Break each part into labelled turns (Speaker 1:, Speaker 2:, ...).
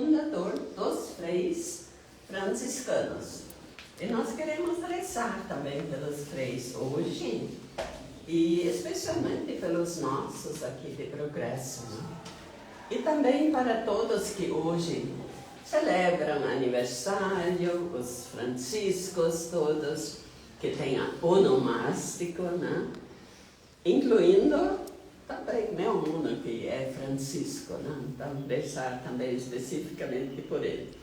Speaker 1: fundador dos freis franciscanos. E nós queremos rezar também pelos freis hoje, e especialmente pelos nossos aqui de Progresso, né? E também para todos que hoje celebram aniversário, os franciscos todos, que têm onomástico, né? Incluindo também meu aluno que é Francisco, né? Então rezar também especificamente por ele.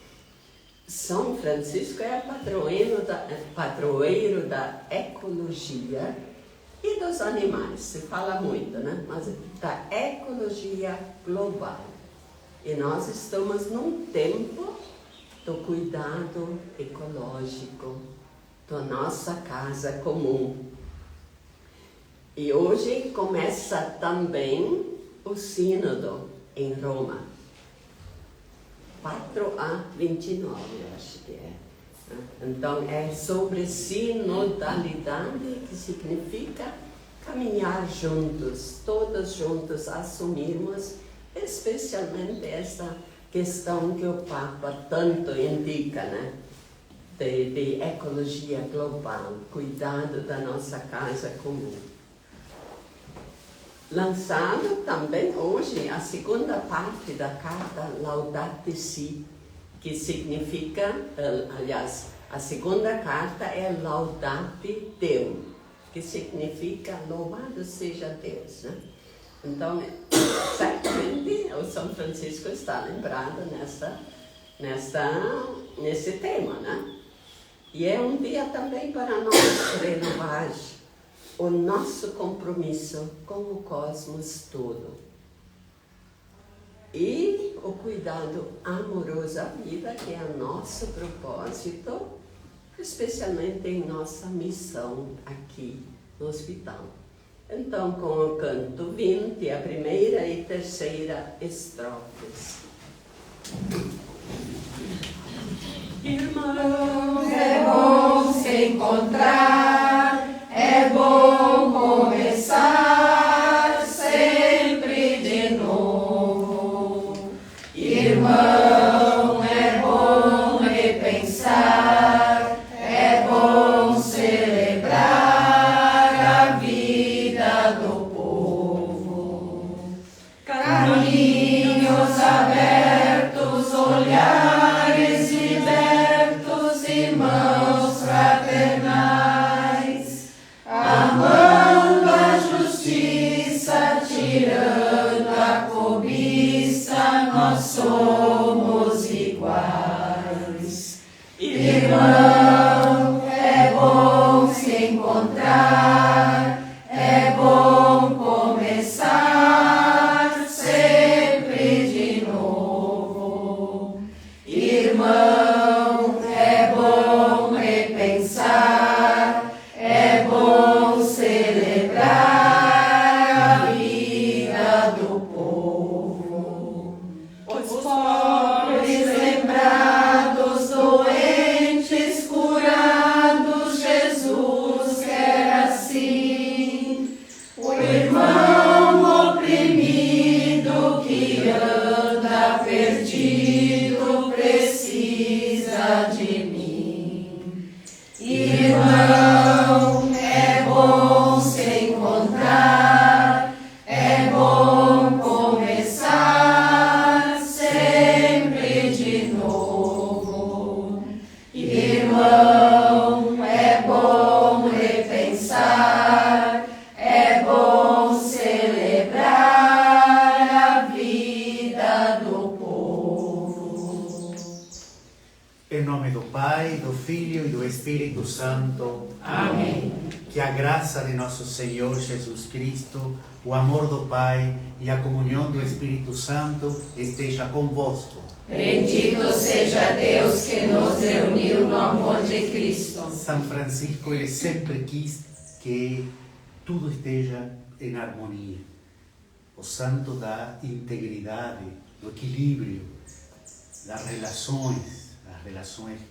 Speaker 1: São Francisco é padroeiro da ecologia e dos animais, se fala muito, né? Mas da ecologia global. E nós estamos num tempo do cuidado ecológico, da nossa casa comum. E hoje começa também o sínodo em Roma. 4/29, eu acho que é. Então, é sobre sinodalidade, que significa caminhar juntos, todos juntos, assumirmos especialmente essa questão que o Papa tanto indica, né? De ecologia global, cuidado da nossa casa comum. Lançado também hoje a segunda parte da carta Laudato Si, que significa, aliás, a segunda carta é Laudate Deum, que significa louvado seja Deus, né? Então, certamente o São Francisco está lembrado nesse tema, né? E é um dia também para nós renovar o nosso compromisso com o cosmos todo. E o cuidado amoroso à vida, que é o nosso propósito, especialmente em nossa missão aqui no hospital. Então, com o canto 20, a primeira e terceira estrofes.
Speaker 2: Irmãos, é bom se encontrar, é bom começar sempre de novo. Irmão, é bom repensar, é bom celebrar a vida do povo. Caminhos abertos, olhares libertos, irmãos fraternais, amando a justiça, tirando a cobiça, nós somos iguais. Irmão, é bom se encontrar, é bom começar sempre de novo. Irmão, é bom repensar, é bom celebrar a vida do povo. Os pobres lembrados, doentes curados, Jesus quer assim. O irmão oprimido que anda perdido precisa de mim. Irmão, é bom se encontrar, é bom começar sempre de novo. Irmão, é bom repensar, é bom celebrar a vida do povo.
Speaker 3: Em nome do Pai, do Filho e do Espírito Santo.
Speaker 2: Amém.
Speaker 3: Que a graça de nosso Senhor Jesus Cristo, o amor do Pai e a comunhão do Espírito Santo esteja convosco.
Speaker 2: Bendito seja Deus que nos reuniu no amor de Cristo.
Speaker 3: São Francisco, ele sempre quis que tudo esteja em harmonia. O santo da integridade, do equilíbrio, das relações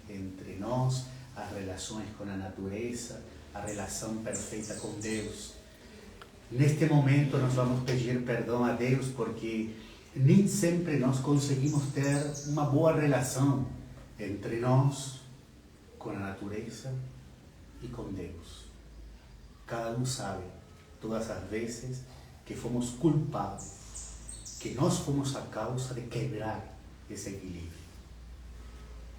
Speaker 3: entre nós, as relações com a natureza, a relação perfeita com Deus. Neste momento nós vamos pedir perdão a Deus porque nem sempre nós conseguimos ter uma boa relação entre nós, com a natureza e com Deus. Cada um sabe, todas as vezes, que fomos culpados, que nós fomos a causa de quebrar esse equilíbrio.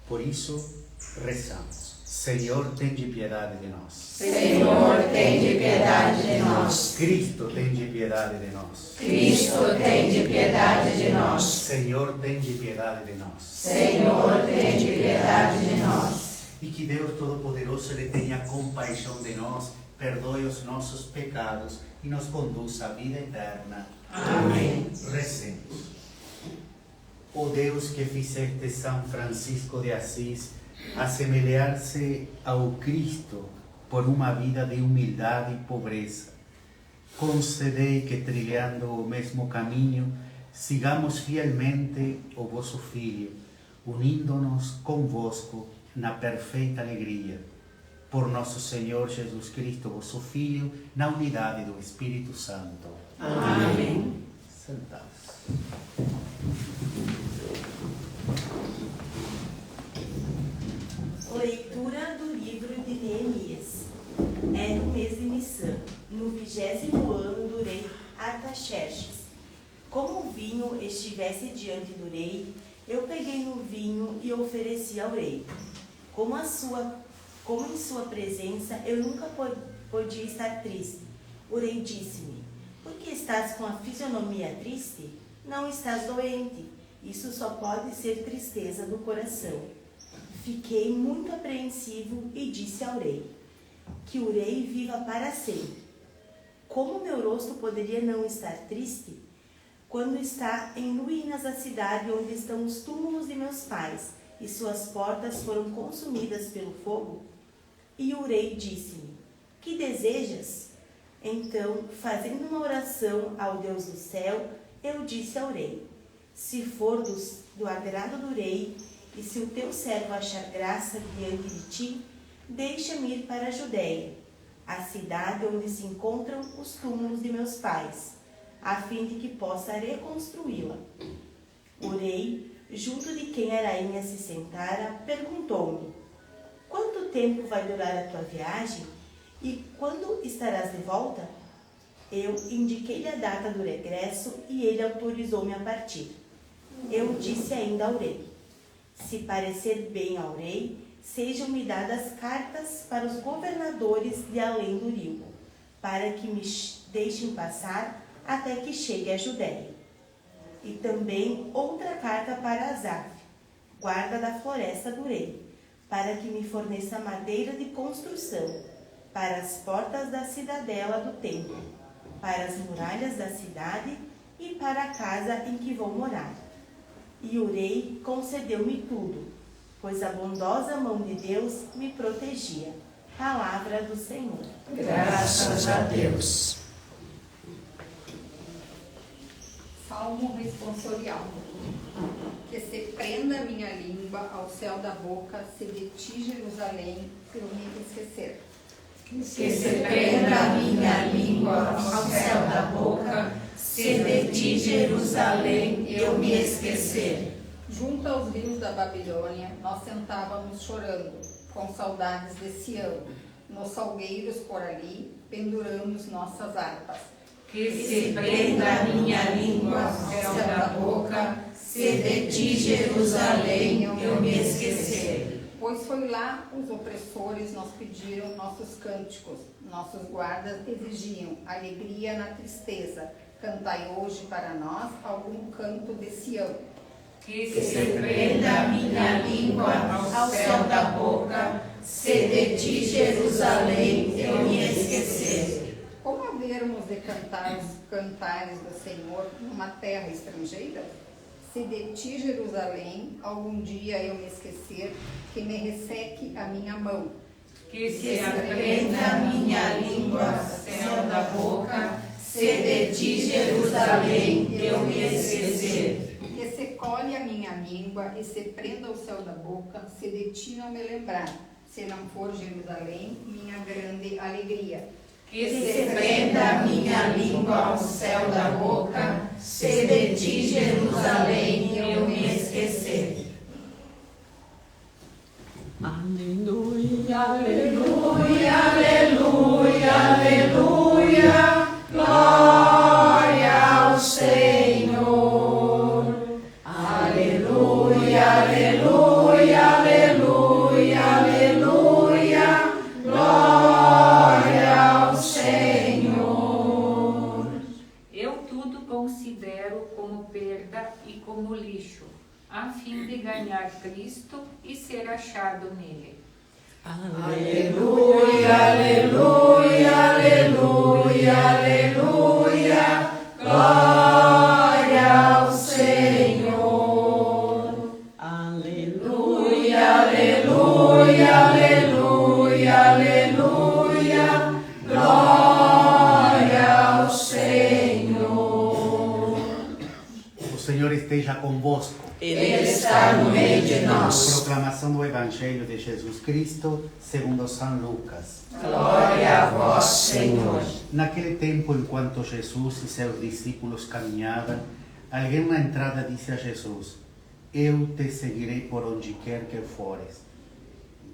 Speaker 3: Por isso, rezamos. Senhor, tende piedade de nós.
Speaker 2: Senhor, tende piedade de nós.
Speaker 3: Cristo, tende piedade de nós.
Speaker 2: Cristo, tende piedade de nós.
Speaker 3: Senhor, tende piedade de nós.
Speaker 2: Senhor, tende piedade de nós.
Speaker 3: E que Deus Todo-Poderoso Ele tenha compaixão de nós, perdoe os nossos pecados e nos conduza à vida eterna.
Speaker 2: Amém.
Speaker 3: Recemos. Ó Deus que fizeste São Francisco de Assis assemelhar-se ao Cristo por uma vida de humildade e pobreza, concedei que, trilhando o mesmo caminho, sigamos fielmente o vosso Filho, unindo-nos convosco na perfeita alegria. Por nosso Senhor Jesus Cristo, vosso Filho, na unidade do Espírito Santo.
Speaker 2: Amém.
Speaker 3: Sentados.
Speaker 4: Leitura do livro de Neemias. Era o mês de Nissan, no 20º ano do rei Artaxerxes. Como o vinho estivesse diante do rei, eu peguei no vinho e ofereci ao rei. Como em sua presença eu nunca podia estar triste, o rei disse-me: por que estás com a fisionomia triste? Não estás doente. Isso só pode ser tristeza do coração. Fiquei muito apreensivo e disse ao rei: que o rei viva para sempre. Como meu rosto poderia não estar triste quando está em ruínas a cidade onde estão os túmulos de meus pais e suas portas foram consumidas pelo fogo? E o rei disse-me: que desejas? Então, fazendo uma oração ao Deus do céu, eu disse ao rei: se for do agrado do rei, e se o teu servo achar graça diante de ti, deixa-me ir para a Judéia, a cidade onde se encontram os túmulos de meus pais, a fim de que possa reconstruí-la. O rei, junto de quem a rainha se sentara, perguntou-me: quanto tempo vai durar a tua viagem? E quando estarás de volta? Eu indiquei-lhe a data do regresso e ele autorizou-me a partir. Eu disse ainda ao rei: se parecer bem ao rei, sejam-me dadas cartas para os governadores de além do rio, para que me deixem passar até que chegue à Judéia. E também outra carta para Asaf, guarda da floresta do rei, para que me forneça madeira de construção, para as portas da cidadela do templo, para as muralhas da cidade e para a casa em que vou morar. E o rei concedeu-me tudo, pois a bondosa mão de Deus me protegia. Palavra do Senhor.
Speaker 2: Graças a Deus.
Speaker 5: Salmo responsorial. Que se prenda minha língua ao céu da boca, se de ti, Jerusalém, eu me esquecer.
Speaker 2: Que se prenda a minha língua ao céu da boca, se de ti, Jerusalém, eu me esquecer.
Speaker 5: Junto aos rios da Babilônia, nós sentávamos chorando, com saudades de Sião. Nos salgueiros por ali, penduramos nossas harpas.
Speaker 2: Que se prenda a minha língua ao céu da boca, se de ti, Jerusalém, eu me esquecer.
Speaker 5: Pois foi lá os opressores nos pediram nossos cânticos, nossos guardas exigiam alegria na tristeza. Cantai hoje para nós algum canto de Sião.
Speaker 2: Que se prenda a minha língua ao céu da boca, se de ti, Jerusalém, eu me esquecer.
Speaker 5: Como havermos de cantar os cantares do Senhor numa terra estrangeira? Se de ti, Jerusalém, algum dia eu me esquecer, que me resseque a minha mão.
Speaker 2: Que se prenda a minha língua ao céu da boca, se de ti, Jerusalém, eu me esquecer.
Speaker 5: Que se colhe a minha língua e se prenda o céu da boca, se de ti não me lembrar, se não for Jerusalém, minha grande alegria.
Speaker 2: Que se prenda a minha língua ao céu da boca, se de ti, Jerusalém, eu me esquecer.
Speaker 1: Aleluia,
Speaker 2: Aleluia, aleluia, aleluia, glória ao Senhor. Aleluia, aleluia, aleluia, aleluia, glória ao Senhor.
Speaker 6: Eu tudo considero como perda e como lixo, a fim de ganhar Cristo e ser achado nele.
Speaker 2: Aleluia, aleluia, aleluia, aleluia, glória ao Senhor.
Speaker 1: aleluia,
Speaker 2: Aleluia, aleluia, aleluia, glória ao Senhor.
Speaker 3: O Senhor esteja convosco.
Speaker 2: Ele está no meio de nós.
Speaker 3: Proclamação do Evangelho de Jesus Cristo, segundo São Lucas.
Speaker 2: Glória a vós, Senhor.
Speaker 3: Naquele tempo, enquanto Jesus e seus discípulos caminhavam, alguém na entrada disse a Jesus: Eu te seguirei por onde quer que fores.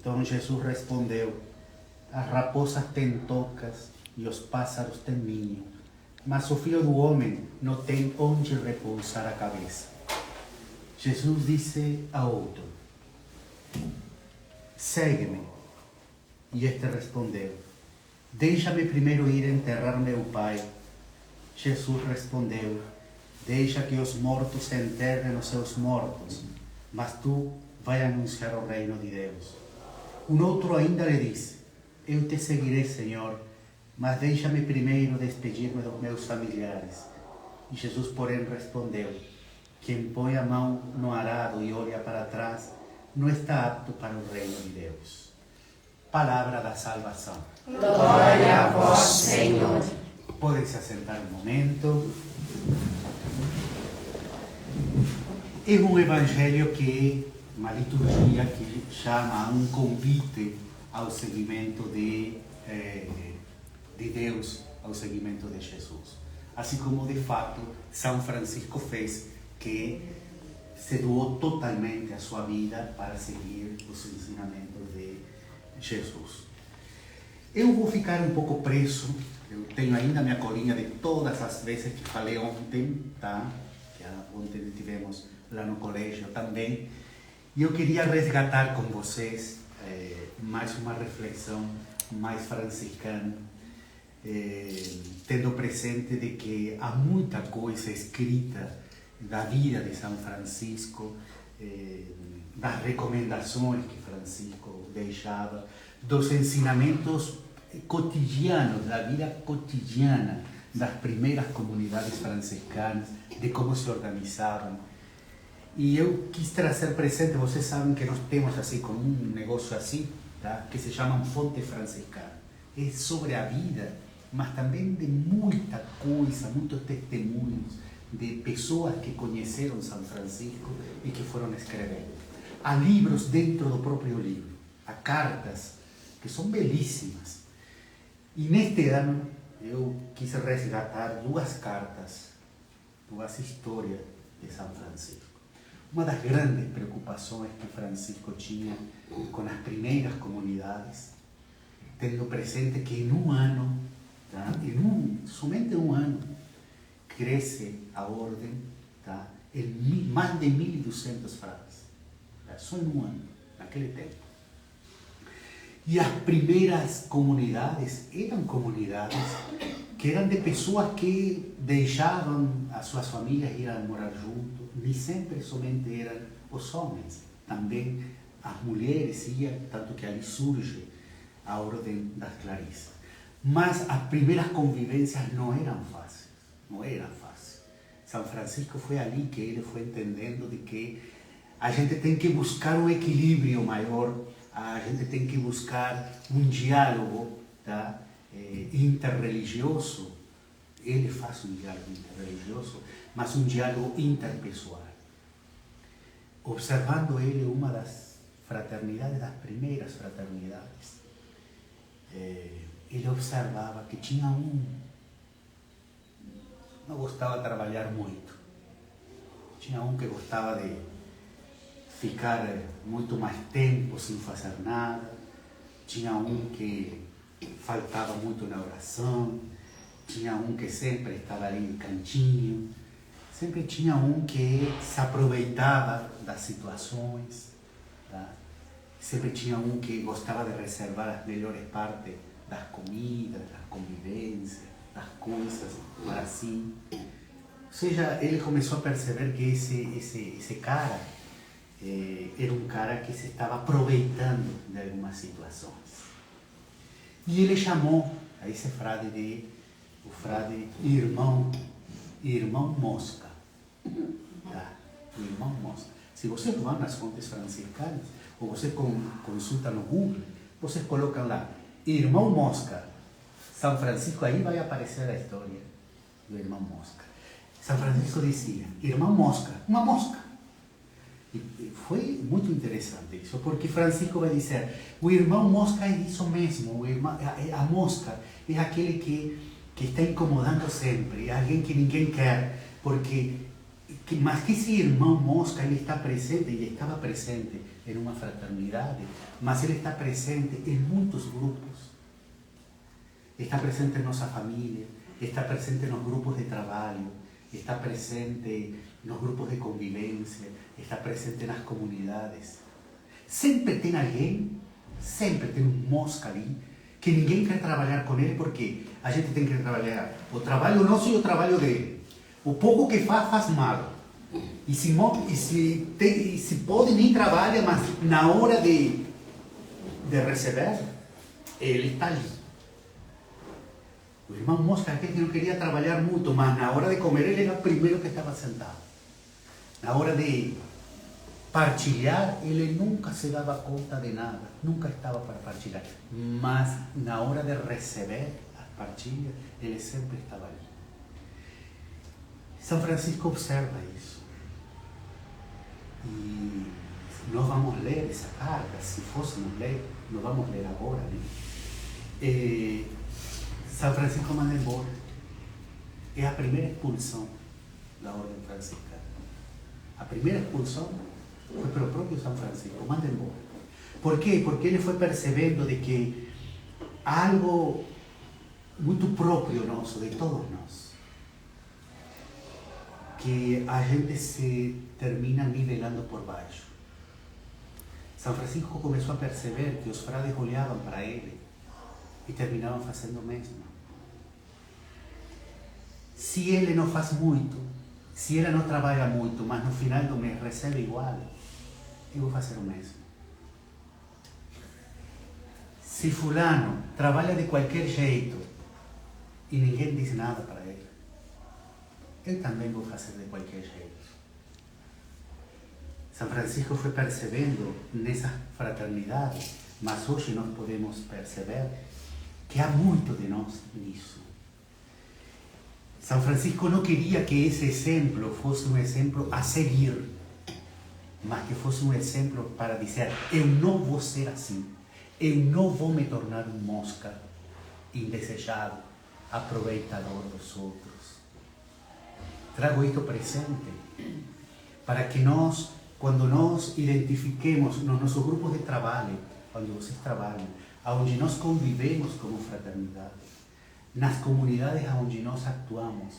Speaker 3: Então Jesus respondeu: As raposas têm tocas e os pássaros têm ninho, mas o Filho do Homem não tem onde repousar a cabeça. Jesus disse a outro: Segue-me. E este respondeu: Deixa-me primeiro ir enterrar meu pai. Jesus respondeu: Deixa que os mortos enterrem os seus mortos, mas tu vai anunciar o reino de Deus. Um outro ainda lhe disse: Eu te seguirei, Senhor, mas deixa-me primeiro despedir-me dos meus familiares. E Jesus, porém, respondeu: Quem põe a mão no arado e olha para trás, não está apto para o reino de Deus. Palavra da salvação.
Speaker 2: Glória a vós, Senhor.
Speaker 3: Podem se assentar um momento. É um evangelho que é uma liturgia que chama a um convite ao seguimento de Deus, ao seguimento de Jesus. Assim como, de fato, São Francisco fez, que se doou totalmente a sua vida para seguir os ensinamentos de Jesus. Eu vou ficar um pouco preso, eu tenho ainda a minha colinha de todas as vezes que falei ontem, tá? Que ontem tivemos lá no colégio também, e eu queria resgatar com vocês mais uma reflexão mais franciscana, tendo presente de que há muita coisa escrita da vida de São Francisco, das recomendações que Francisco deixava, dos ensinamentos cotidianos, da vida cotidiana das primeiras comunidades franciscanas, de como se organizavam. E eu quis trazer presente, vocês sabem que nós temos assim como um negócio assim, tá? Que se chama Fonte Franciscana. É sobre a vida, mas também de muita coisa, muitos testemunhos de pessoas que conheceram São Francisco e que foram escrevendo. Há livros dentro do próprio livro, há cartas que são belíssimas. E neste ano eu quis resgatar duas cartas, duas histórias de São Francisco. Uma das grandes preocupações que Francisco tinha com as primeiras comunidades, tendo presente que em um ano, tá? Somente um ano, cresce a ordem, tá? Em mais de 1.200 frades, tá? Só em um ano, naquele tempo. E as primeiras comunidades eram comunidades que eram de pessoas que deixavam as suas famílias ir a morar junto, nem sempre somente eram os homens, também as mulheres iam, tanto que ali surge a ordem das Clarissas. Mas as primeiras convivências não eram fáceis, não era fácil. São Francisco foi ali que ele foi entendendo de que a gente tem que buscar um equilíbrio maior, a gente tem que buscar um diálogo, tá? Interreligioso. Ele faz um diálogo interreligioso, mas um diálogo interpessoal. Observando ele uma das fraternidades, das primeiras fraternidades, ele observava que tinha não gostava de trabalhar muito. Tinha que gostava de ficar muito mais tempo sem fazer nada. Tinha que faltava muito na oração. Tinha que sempre estava ali no cantinho. Sempre tinha que se aproveitava das situações. Tá? Sempre tinha que gostava de reservar as melhores partes das comidas, das convivências, das coisas para si. Ou seja, ele começou a perceber que esse cara era um cara que se estava aproveitando de algumas situações. E ele chamou a esse frade o frade irmão Mosca. Tá? O irmão Mosca. Se vocês vão nas fontes franciscanas, ou você consulta no Google, vocês colocam lá, irmão Mosca, São Francisco, aí vai aparecer a história do irmão Mosca. São Francisco dizia, irmão Mosca, uma mosca. E foi muito interessante isso, porque Francisco vai dizer, o irmão Mosca é isso mesmo, a mosca é aquele que está incomodando sempre, é alguém que ninguém quer, mas que esse irmão Mosca, ele está presente, e estava presente em uma fraternidade, mas ele está presente em muitos grupos. Está presente em nossa família, está presente nos grupos de trabalho, está presente nos grupos de convivência, está presente nas comunidades. Sempre tem alguém, sempre tem mosca ali, que ninguém quer trabalhar com ele, porque a gente tem que trabalhar o trabalho nosso e o trabalho dele. O pouco que faz mal. E se pode nem trabalha, mas na hora de receber, ele está ali. O irmão Mosca é aquele que não queria trabalhar muito, mas na hora de comer ele era o primeiro que estava sentado. Na hora de partilhar, ele nunca se dava conta de nada, nunca estava para partilhar. Mas na hora de receber as partilhas, ele sempre estava ali. São Francisco observa isso. E nós vamos ler essa carta, se fôssemos ler, nós vamos ler agora, né? São Francisco manda embora. É a primeira expulsão da ordem franciscana. A primeira expulsão foi para o próprio São Francisco, manda embora. Por quê? Porque ele foi percebendo de que algo muito próprio nosso, de todos nós, que a gente se termina nivelando por baixo. São Francisco começou a perceber que os frades olhavam para ele e terminavam fazendo o mesmo. Se ele não faz muito, se ele não trabalha muito, mas no final do mês recebe igual, eu vou fazer o mesmo. Se fulano trabalha de qualquer jeito e ninguém diz nada para ele, eu também vou fazer de qualquer jeito. São Francisco foi percebendo nessa fraternidade, mas hoje nós podemos perceber que há muito de nós nisso. São Francisco não queria que esse exemplo fosse um exemplo a seguir, mas que fosse um exemplo para dizer, eu não vou ser assim, eu não vou me tornar um mosca indesejado, aproveitador dos outros. Trago isto presente para que nós, quando nós identifiquemos nos nossos grupos de trabalho, quando vocês trabalham, onde nós convivemos como fraternidade, nas comunidades onde nós atuamos,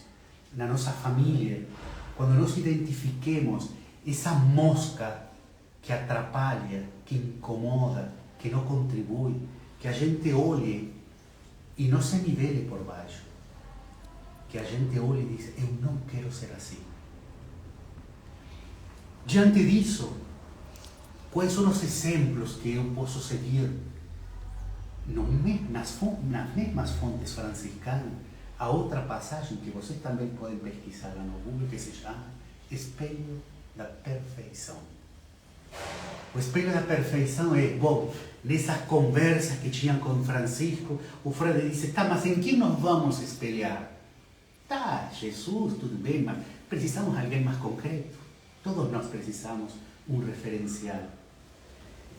Speaker 3: na nossa família, quando nós identifiquemos essa mosca que atrapalha, que incomoda, que não contribui, que a gente olhe e não se nivele por baixo, que a gente olhe e diz, eu não quero ser assim. Diante disso, quais são os exemplos que eu posso seguir? Nas mesmas fontes franciscanas, há outra passagem que vocês também podem pesquisar lá no Google, que se chama Espelho da Perfeição. O espelho da perfeição é, bom, nessas conversas que tinham com Francisco, o frade disse, tá, mas em quem nós vamos espelhar? Tá, Jesus, tudo bem, mas precisamos de alguém mais concreto. Todos nós precisamos um referencial.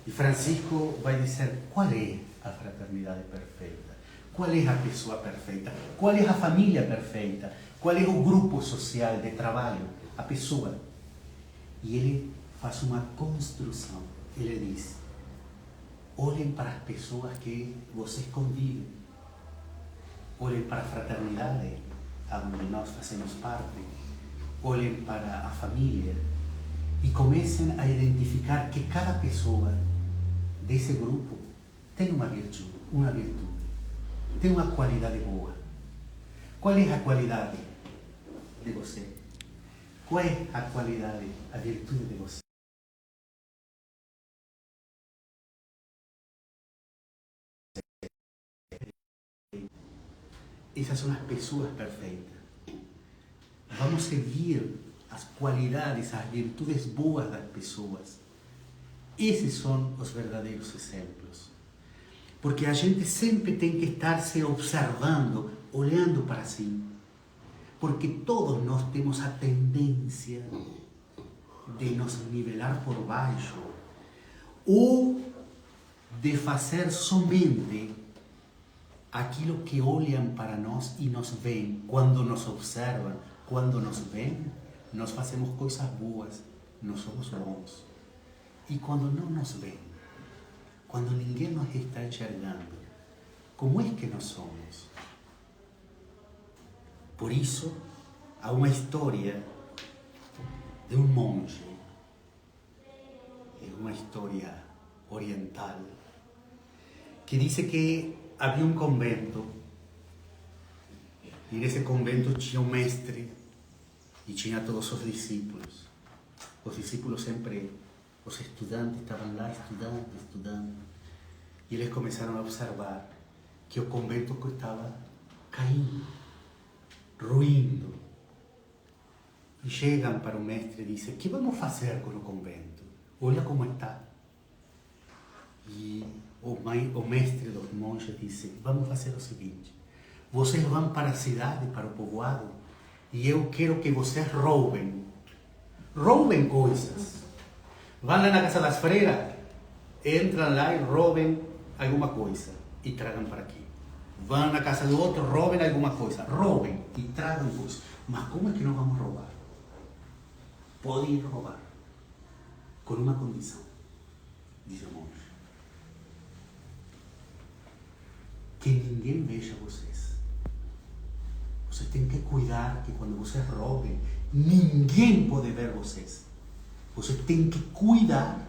Speaker 3: E Francisco vai dizer, qual é a fraternidade perfeita? qual é a pessoa perfeita, qual é a família perfeita, qual é o grupo social de trabalho, a pessoa. E ele faz uma construção. Ele diz: olhem para as pessoas que vocês convivem, olhem para a fraternidade, onde nós fazemos parte, olhem para a família e comecem a identificar que cada pessoa desse grupo tem uma virtude, tem uma qualidade boa. Qual é a qualidade de você? Qual é a qualidade, a virtude de você? Essas são as pessoas perfeitas. Vamos seguir as qualidades, as virtudes boas das pessoas. Esses são os verdadeiros exemplos. Porque a gente sempre tem que estar se observando, olhando para si. Porque todos nós temos a tendência de nos nivelar por baixo ou de fazer somente aquilo que olham para nós e nos veem. Quando nos observam, quando nos veem, nós fazemos coisas boas, nós somos bons. E quando não nos veem, quando ninguém nos está enxergando, como é que nós somos? Por isso, há uma história de um monge, é uma história oriental, que diz que havia um convento, e nesse convento tinha um mestre e tinha todos os discípulos. Os discípulos sempre, os estudantes estavam lá estudando, e eles começaram a observar que o convento estava caindo, ruindo. E chegam para o mestre e dizem: o que vamos fazer com o convento? Olha como está. E o mestre dos monges disse: vamos fazer o seguinte, vocês vão para a cidade, para o povoado, e eu quero que vocês roubem coisas. Vão lá na casa das freiras, entram lá e roubem alguma coisa e tragam para aqui. Vão na casa do outro, roubem alguma coisa, roubem e tragam coisas. Mas como é que não vamos roubar? Podem roubar, com uma condição, diz o monge: que ninguém veja vocês. Vocês têm que cuidar que quando vocês roubem, ninguém pode ver vocês. Vocês têm que cuidar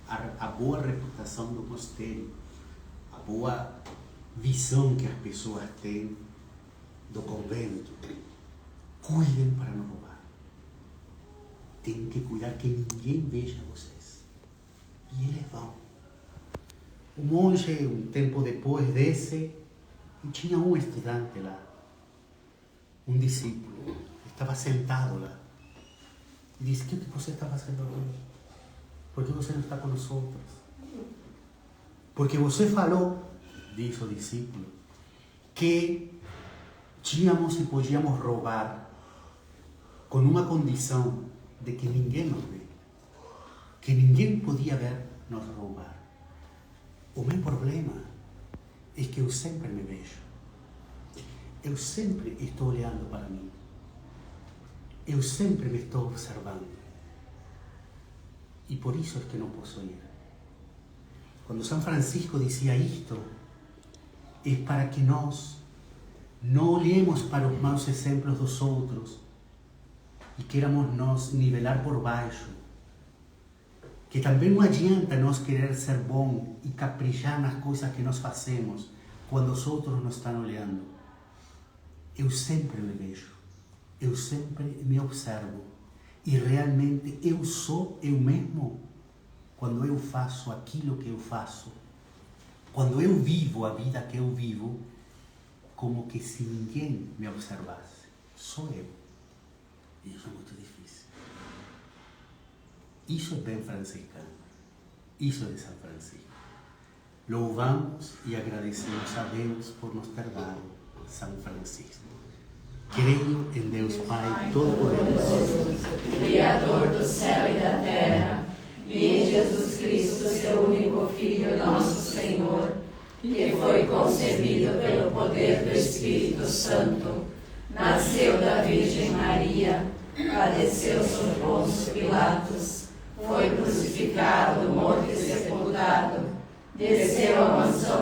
Speaker 3: a boa reputação do mosteiro, a boa visão que as pessoas têm do convento. Cuidem para não roubar. Tem que cuidar que ninguém veja vocês. E eles vão. O monge, um tempo depois, desce e tinha um estudante lá, um discípulo, estava sentado lá. E disse: o que você está fazendo hoje? Por que você não está com nós outros? Porque você falou, diz o discípulo, que tínhamos e podíamos roubar com uma condição de que ninguém nos vê, que ninguém podia ver nos roubar. O meu problema é que eu sempre me vejo, eu sempre estou olhando para mim, eu sempre me estou observando, e por isso é que não posso ir. Quando São Francisco dizia isto, é para que nós não olhemos para os maus exemplos dos outros e queiramos nos nivelar por baixo. Que também não adianta nós querer ser bom e caprichar nas coisas que nós fazemos quando os outros nos estão olhando. Eu sempre me vejo, eu sempre me observo e realmente eu sou eu mesmo quando eu faço aquilo que eu faço, quando eu vivo a vida que eu vivo, como que se ninguém me observasse. Sou eu. E isso é muito difícil. Isso é bem franciscano. Isso é de São Francisco. Louvamos e agradecemos a Deus por nos ter dado São Francisco. Creio em Deus Pai Todo-Poderoso,
Speaker 2: Criador do céu e da terra, e em Jesus Cristo, seu único Filho, nosso Senhor, que foi concebido pelo poder do Espírito Santo, nasceu da Virgem Maria, padeceu sob Pôncio Pilatos, foi crucificado, morto e sepultado, desceu à mansão